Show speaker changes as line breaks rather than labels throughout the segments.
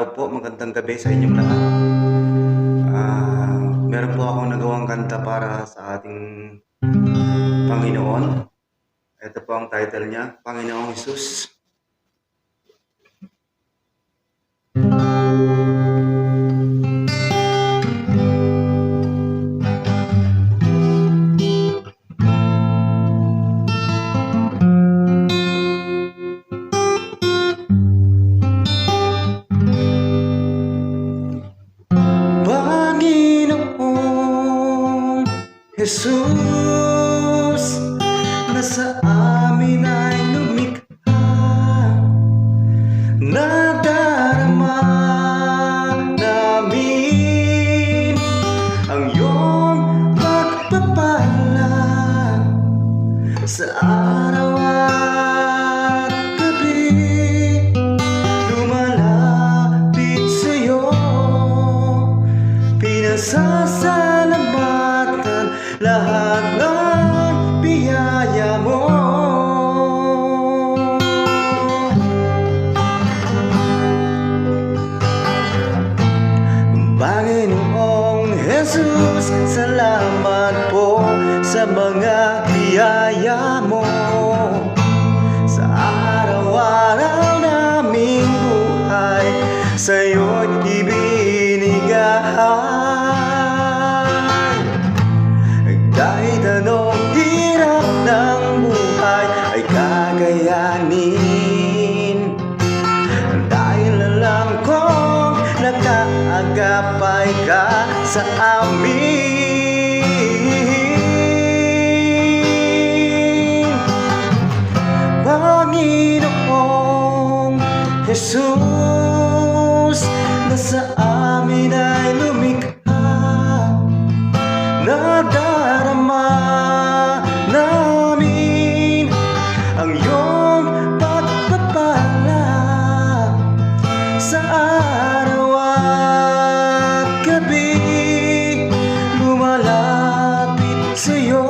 araw po, magandang gabi sa inyong lahat. Meron po akong nagawang kanta para sa ating Panginoon. Ito po ang title niya, Panginoong Hesus. Panginoong Hesus, nasa amin ay lumikha, nadarama namin ang iyong pagpapala sa araw at gabi. Lumalapit sa iyo, pinasasalamatan lahat ng biyaya mo. Panginoong Jesus, salamat po sa mga biyaya mo sa araw-araw naming buhay, sa'yo'y ibinigay. Kahit anong hirap ng buhay ay kakayanin, dahil alam kong nakaagapay ka sa amin. Panginoong Jesus, nasa amin ay lumikha, nadarama namin ang iyong pagpapala sa araw at gabi. Lumalapit sa iyo,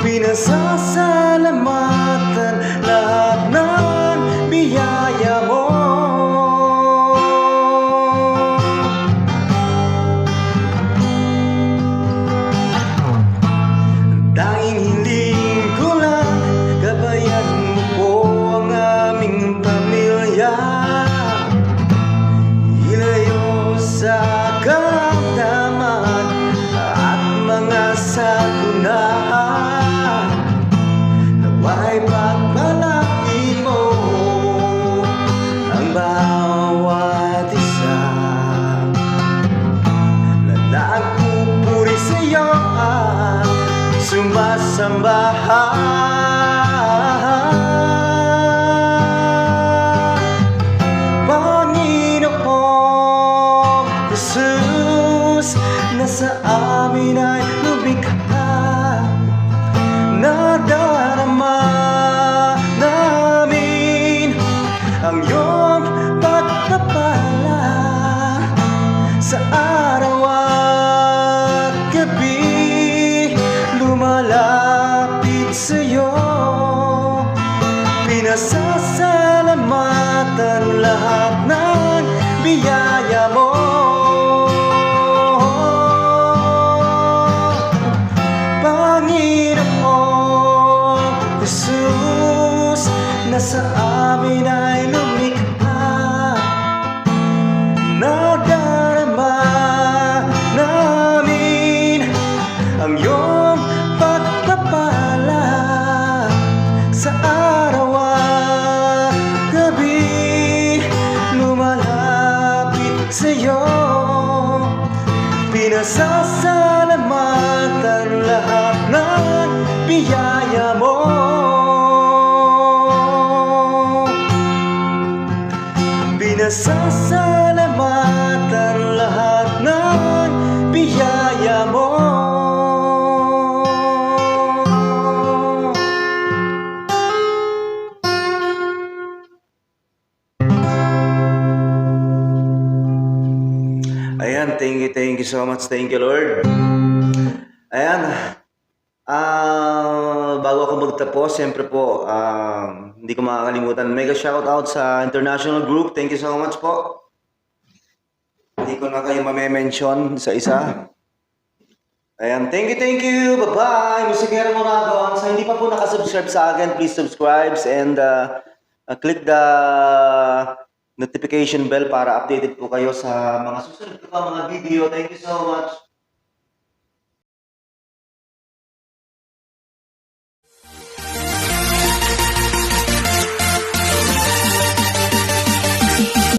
pinasasalamatan lahat ng biyaya mo. Tanging hiling ko lang, gabayan mo po ang aming pamilya, ilayo sa karamdaman at mga sakuna. Nawa'y pagpalain mo ang bawat isa na nagpupuri sa iyo at sumasamba. Panginoong Jesus, nasa amin ay lumikha, nadarama namin ang iyong pagpapala sa araw at gabi. Lumalapit sa iyo, pinasasalamatan lahat ng biyaya mo. Panginoong Jesus, nasa amin ay lumikha, nadarama namin ang iyong pagpapala sa araw at gabi. Lumalapit sa iyo, pinasasalamatan lahat ng biyaya mo. Pinasasalamatan lahat ng biyaya mo. Ayan, thank you so much. Thank you, Lord. Ayan, bago ako bago magtapos, siyempre po, hindi ko makakalimutan. Mega shoutout sa international group. Thank you so much po. Hindi ko na kayo mame-mention isa-isa. Ayan, thank you. Bye-bye. Musikero Moragon. Sa hindi pa po nakasubscribe sa akin, please subscribe and click the notification bell para updated po kayo sa mga susunod ko pa mga video. Thank you so much.